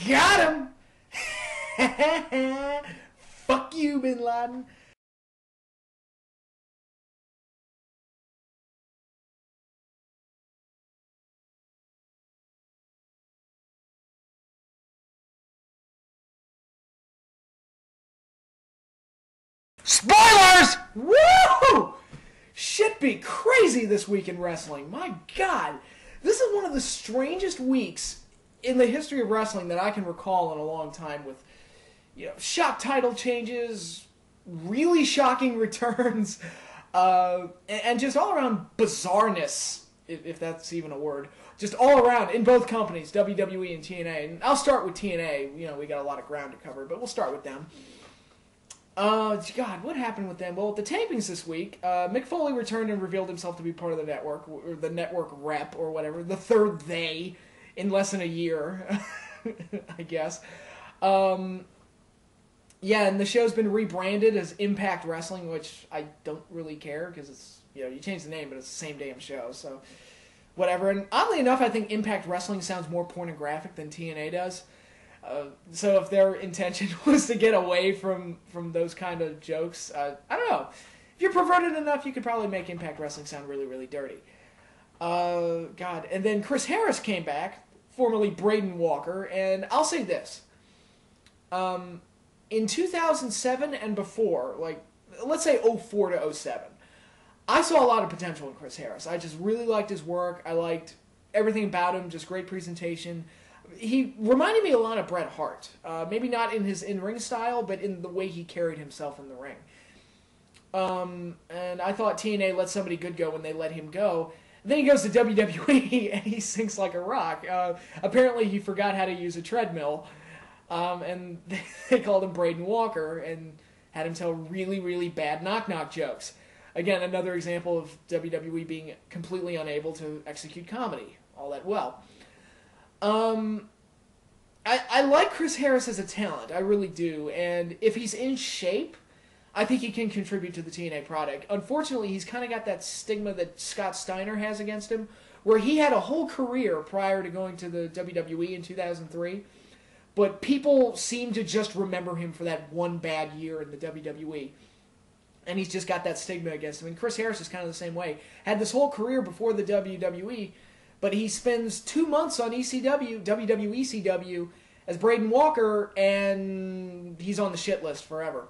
Got him! Fuck you, Bin Laden. Spoilers! Woo! Shit be crazy this week in wrestling. My God. This is one of the strangest weeks in the history of wrestling that I can recall in a long time, with, shock title changes, really shocking returns, and just all around bizarreness, if that's even a word. Just all around in both companies, WWE and TNA. And I'll start with TNA. We got a lot of ground to cover, but we'll start with them. God, what happened with them? Well, at the tapings this week, Mick Foley returned and revealed himself to be part of the network, or the network rep, or whatever, the third they, in less than a year, I guess. And the show's been rebranded as Impact Wrestling, which I don't really care, because it's, you change the name, but it's the same damn show, so whatever. And oddly enough, I think Impact Wrestling sounds more pornographic than TNA does. So if their intention was to get away from those kind of jokes, I don't know. If you're perverted enough, you could probably make Impact Wrestling sound really, really dirty. God. And then Chris Harris came back, formerly Braden Walker, and I'll say this. In 2007 and before, let's say 04 to 07, I saw a lot of potential in Chris Harris. I just really liked his work. I liked everything about him, just great presentation. He reminded me a lot of Bret Hart. Maybe not in his in-ring style, but in the way he carried himself in the ring. And I thought TNA let somebody good go when they let him go. Then he goes to WWE, and he sinks like a rock. Apparently he forgot how to use a treadmill, and they called him Braden Walker, and had him tell really, really bad knock-knock jokes. Again, another example of WWE being completely unable to execute comedy all that well. I like Chris Harris as a talent, I really do, and if he's in shape, I think he can contribute to the TNA product. Unfortunately, he's kind of got that stigma that Scott Steiner has against him, where he had a whole career prior to going to the WWE in 2003, but people seem to just remember him for that one bad year in the WWE, and he's just got that stigma against him. And Chris Harris is kind of the same way. Had this whole career before the WWE, but he spends 2 months on WWE ECW as Braden Walker, and he's on the shit list forever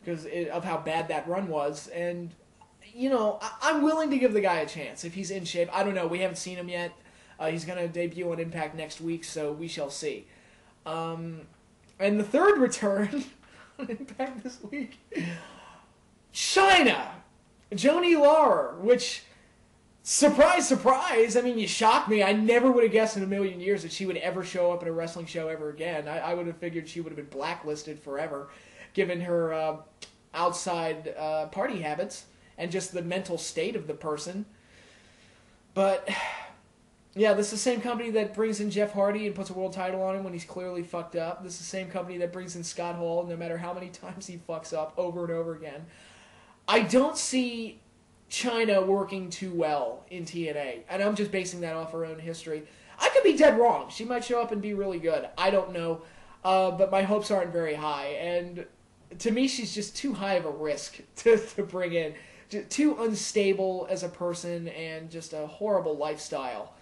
because of how bad that run was. And, I'm willing to give the guy a chance if he's in shape. I don't know. We haven't seen him yet. He's going to debut on Impact next week, so we shall see. And the third return on Impact this week, China, Joni Laurer, which... Surprise, surprise! I mean, you shocked me. I never would have guessed in a million years that she would ever show up in a wrestling show ever again. I would have figured she would have been blacklisted forever, given her outside party habits and just the mental state of the person. But, yeah, this is the same company that brings in Jeff Hardy and puts a world title on him when he's clearly fucked up. This is the same company that brings in Scott Hall no matter how many times he fucks up over and over again. I don't see China working too well in TNA, and I'm just basing that off her own history. I could be dead wrong. She might show up and be really good. I don't know, but my hopes aren't very high, and to me she's just too high of a risk to bring in. Too unstable as a person, and just a horrible lifestyle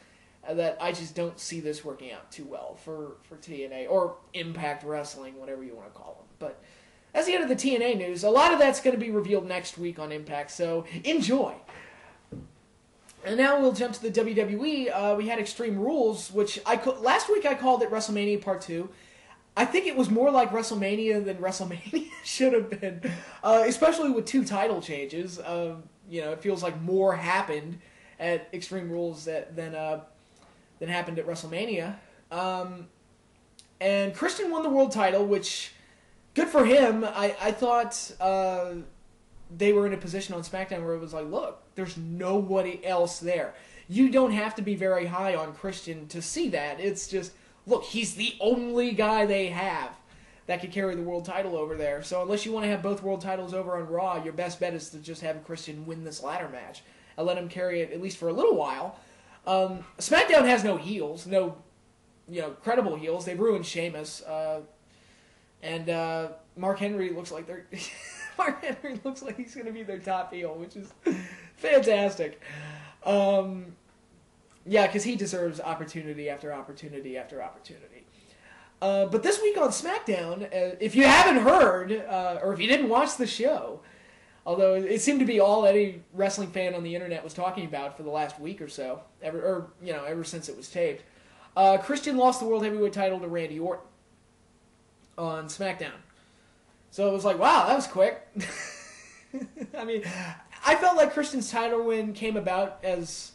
that I just don't see this working out too well for TNA, or Impact Wrestling, whatever you want to call them. But that's the end of the TNA news. A lot of that's going to be revealed next week on Impact, so enjoy. And now we'll jump to the WWE. We had Extreme Rules, which last week I called it WrestleMania Part 2. I think it was more like WrestleMania than WrestleMania should have been, especially with 2 title changes. It feels like more happened at Extreme Rules than happened at WrestleMania. And Christian won the world title, which... good for him. I thought they were in a position on SmackDown where it was like, look, there's nobody else there. You don't have to be very high on Christian to see that. It's just, look, he's the only guy they have that could carry the world title over there. So unless you want to have both world titles over on Raw, your best bet is to just have Christian win this ladder match and let him carry it at least for a little while. SmackDown has no heels, no credible heels. They've ruined Sheamus, and Mark Henry looks like Mark Henry looks like he's going to be their top heel, which is fantastic. Because he deserves opportunity after opportunity after opportunity. But this week on SmackDown, if you haven't heard, or if you didn't watch the show, although it seemed to be all any wrestling fan on the internet was talking about for the last week or so, ever since it was taped, Christian lost the World Heavyweight title to Randy Orton on SmackDown. So it was like, wow, that was quick. I mean, I felt like Christian's title win came about as,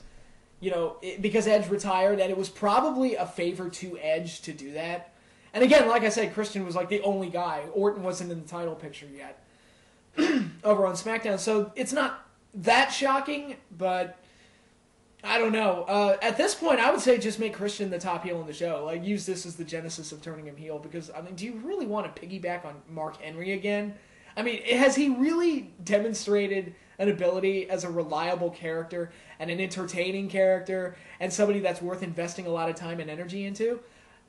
because Edge retired, and it was probably a favor to Edge to do that. And again, like I said, Christian was like the only guy. Orton wasn't in the title picture yet over on SmackDown. So it's not that shocking, but I don't know. At this point, I would say just make Christian the top heel in the show. Like, use this as the genesis of turning him heel. Because, I mean, do you really want to piggyback on Mark Henry again? I mean, has he really demonstrated an ability as a reliable character and an entertaining character and somebody that's worth investing a lot of time and energy into?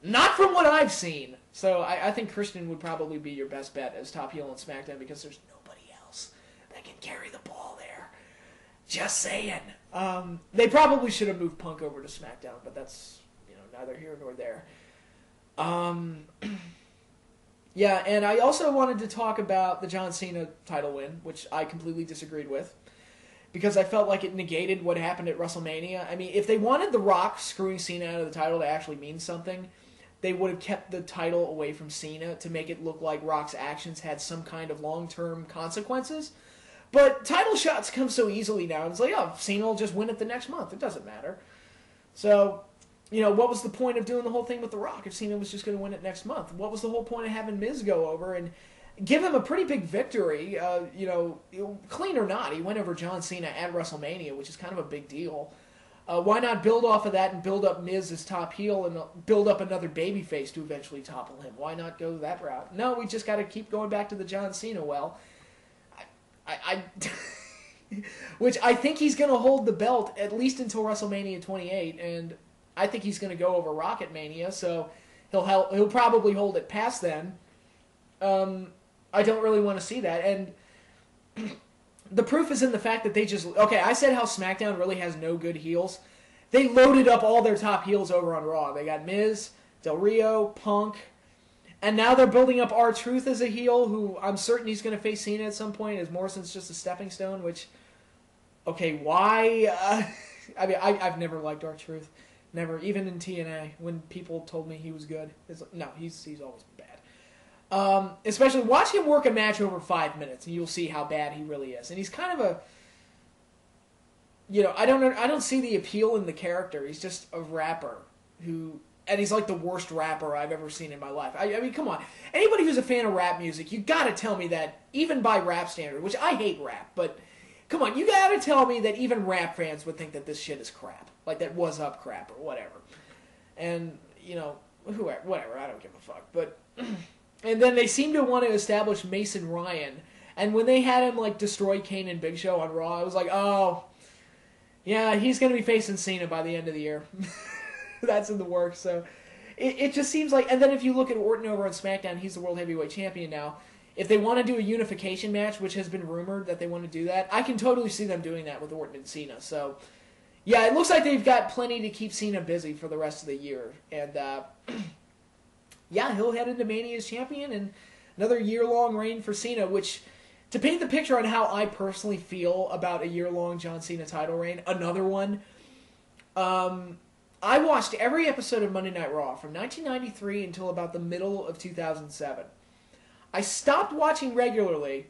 Not from what I've seen. So I think Christian would probably be your best bet as top heel on SmackDown because there's nobody else that can carry the ball there. Just saying. They probably should have moved Punk over to SmackDown, but that's neither here nor there. Yeah, and I also wanted to talk about the John Cena title win, which I completely disagreed with, because I felt like it negated what happened at WrestleMania. I mean, if they wanted The Rock screwing Cena out of the title to actually mean something, they would have kept the title away from Cena to make it look like Rock's actions had some kind of long-term consequences. But title shots come so easily now. It's like, oh, Cena will just win it the next month. It doesn't matter. So, what was the point of doing the whole thing with The Rock if Cena was just going to win it next month? What was the whole point of having Miz go over and give him a pretty big victory? Clean or not, he went over John Cena at WrestleMania, which is kind of a big deal. Why not build off of that and build up Miz as top heel and build up another babyface to eventually topple him? Why not go that route? No, we just got to keep going back to the John Cena well. Which I think he's going to hold the belt at least until WrestleMania 28, and I think he's going to go over Rock at Mania, so he'll probably hold it past then. I don't really want to see that, and the proof is in the fact that I said how SmackDown really has no good heels. They loaded up all their top heels over on Raw. They got Miz, Del Rio, Punk, and now they're building up R-Truth as a heel, who I'm certain he's going to face Cena at some point, as Morrison's just a stepping stone, which, okay, why? I mean, I've never liked R-Truth. Never, even in TNA, when people told me he was good. No, he's always bad. Especially, watch him work a match over 5 minutes, and you'll see how bad he really is. And he's kind of I don't see the appeal in the character. He's just a rapper and he's like the worst rapper I've ever seen in my life. I mean, come on. Anybody who's a fan of rap music, you gotta tell me that, even by rap standard, which I hate rap, but come on, you gotta tell me that even rap fans would think that this shit is crap. Like that was up crap or whatever. And, whatever, I don't give a fuck. But, and then they seem to want to establish Mason Ryan. And when they had him, destroy Kane and Big Show on Raw, I was like, oh, yeah, he's going to be facing Cena by the end of the year. That's in the works, so it just seems like... And then if you look at Orton over on SmackDown, he's the World Heavyweight Champion now. If they want to do a unification match, which has been rumored that they want to do that, I can totally see them doing that with Orton and Cena. So, yeah, it looks like they've got plenty to keep Cena busy for the rest of the year. And, yeah, he'll head into Mania as champion, and another year-long reign for Cena, which, to paint the picture on how I personally feel about a year-long John Cena title reign, another one, I watched every episode of Monday Night Raw from 1993 until about the middle of 2007. I stopped watching regularly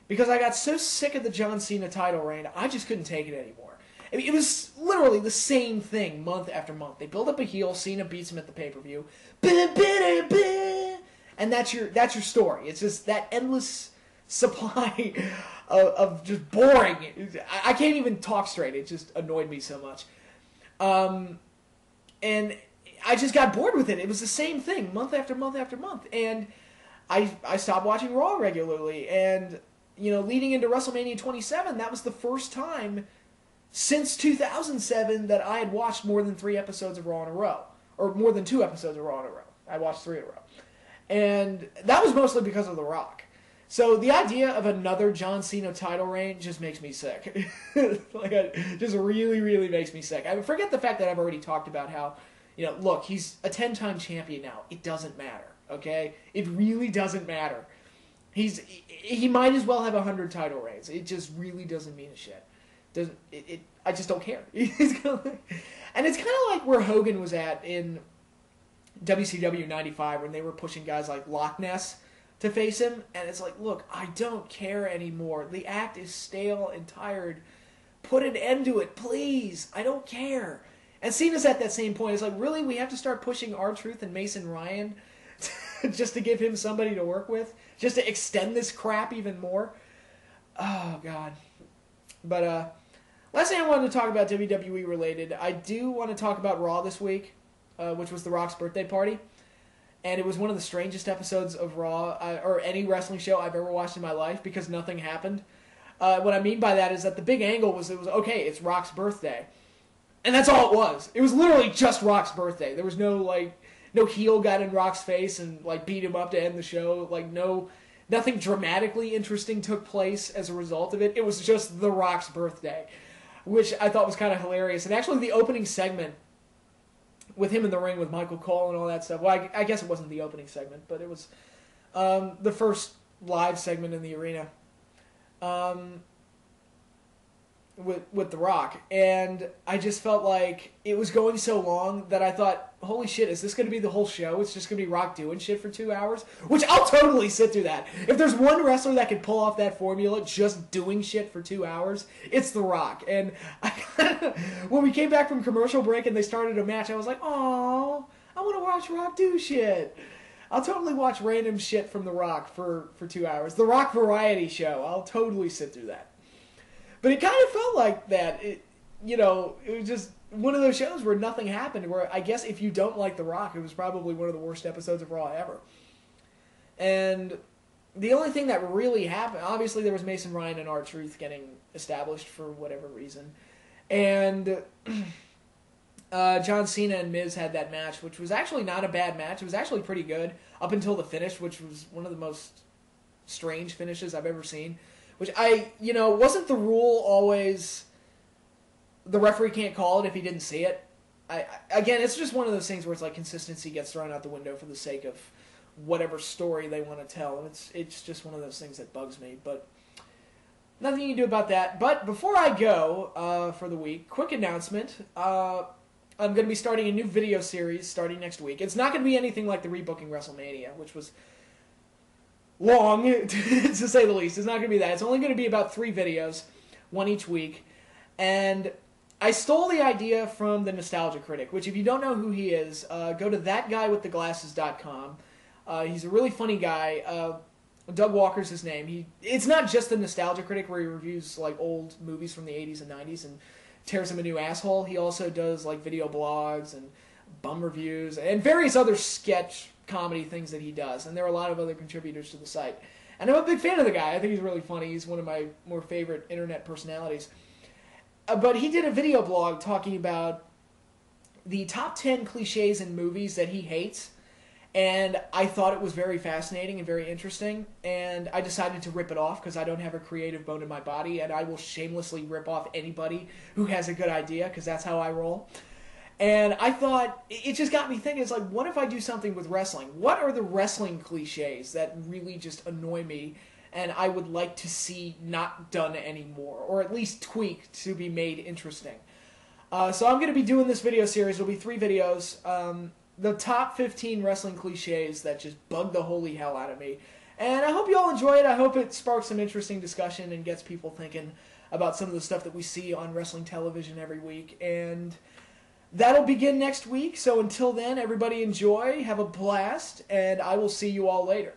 because I got so sick of the John Cena title reign, I just couldn't take it anymore. I mean, it was literally the same thing month after month. They build up a heel, Cena beats him at the pay-per-view, and that's your story. It's just that endless supply of just boring. I can't even talk straight. It just annoyed me so much. And I just got bored with it. It was the same thing month after month after month. And I stopped watching Raw regularly. And, leading into WrestleMania 27, that was the first time since 2007 that I had watched more than 3 episodes of Raw in a row. or more than 2 episodes of Raw in a row. I watched 3 in a row. And that was mostly because of The Rock. So the idea of another John Cena title reign just makes me sick. Just really, really makes me sick. I forget the fact that I've already talked about how, look, he's a 10-time champion now. It doesn't matter, okay? It really doesn't matter. He might as well have 100 title reigns. It just really doesn't mean a shit. I just don't care. And it's kind of like where Hogan was at in WCW 95 when they were pushing guys like Loch Ness to face him, and it's like, look, I don't care anymore. The act is stale and tired. Put an end to it, please. I don't care. And Cena's at that same point. It's like, really, we have to start pushing R-Truth and Mason Ryan just to give him somebody to work with? Just to extend this crap even more? Oh, God. But, last thing I wanted to talk about WWE related, I do want to talk about Raw this week, which was The Rock's birthday party. And it was one of the strangest episodes of Raw, or any wrestling show I've ever watched in my life, because nothing happened. What I mean by that is that the big angle was, okay, it's Rock's birthday. And that's all it was. It was literally just Rock's birthday. There was no heel got in Rock's face and, beat him up to end the show. Nothing dramatically interesting took place as a result of it. It was just The Rock's birthday, which I thought was kind of hilarious. And actually the opening segment, with him in the ring with Michael Cole and all that stuff. Well, I guess it wasn't the opening segment, but it was the first live segment in the arena with The Rock. And I just felt like it was going so long that I thought, holy shit, is this going to be the whole show? It's just going to be Rock doing shit for 2 hours? Which I'll totally sit through that. If there's one wrestler that can pull off that formula, just doing shit for 2 hours, it's The Rock. And when we came back from commercial break and they started a match, I was like, oh, I want to watch Rock do shit. I'll totally watch random shit from The Rock for 2 hours. The Rock Variety Show. I'll totally sit through that. But it kind of felt like that. It was just one of those shows where nothing happened, where I guess if you don't like The Rock, it was probably one of the worst episodes of Raw ever. And the only thing that really happened, obviously there was Mason Ryan and R-Truth getting established for whatever reason. And John Cena and Miz had that match, which was actually not a bad match. It was actually pretty good up until the finish, which was one of the most strange finishes I've ever seen. Which wasn't the rule always the referee can't call it if he didn't see it? Again, it's just one of those things where it's like consistency gets thrown out the window for the sake of whatever story they want to tell. And it's just one of those things that bugs me. But nothing you can do about that. But before I go for the week, quick announcement. I'm going to be starting a new video series starting next week. It's not going to be anything like the Rebooking WrestleMania, which was long, to say the least. It's not going to be that. It's only going to be about 3 videos, one each week. And I stole the idea from the Nostalgia Critic, which if you don't know who he is, go to thatguywiththeglasses.com. He's a really funny guy. Doug Walker's his name. It's not just the Nostalgia Critic where he reviews old movies from the 80s and 90s and tears him a new asshole. He also does video blogs and bum reviews and various other sketch comedy things that he does, and there are a lot of other contributors to the site. And I'm a big fan of the guy. I think he's really funny. He's one of my more favorite internet personalities. But he did a video blog talking about the top 10 cliches in movies that he hates, and I thought it was very fascinating and very interesting, and I decided to rip it off because I don't have a creative bone in my body, and I will shamelessly rip off anybody who has a good idea because that's how I roll. And I thought, it just got me thinking, it's like, what if I do something with wrestling? What are the wrestling cliches that really just annoy me and I would like to see not done anymore, or at least tweaked to be made interesting? So I'm going to be doing this video series. It'll be 3 videos. The top 15 wrestling cliches that just bug the holy hell out of me. And I hope you all enjoy it. I hope it sparks some interesting discussion and gets people thinking about some of the stuff that we see on wrestling television every week. And that'll begin next week, so until then, everybody enjoy, have a blast, and I will see you all later.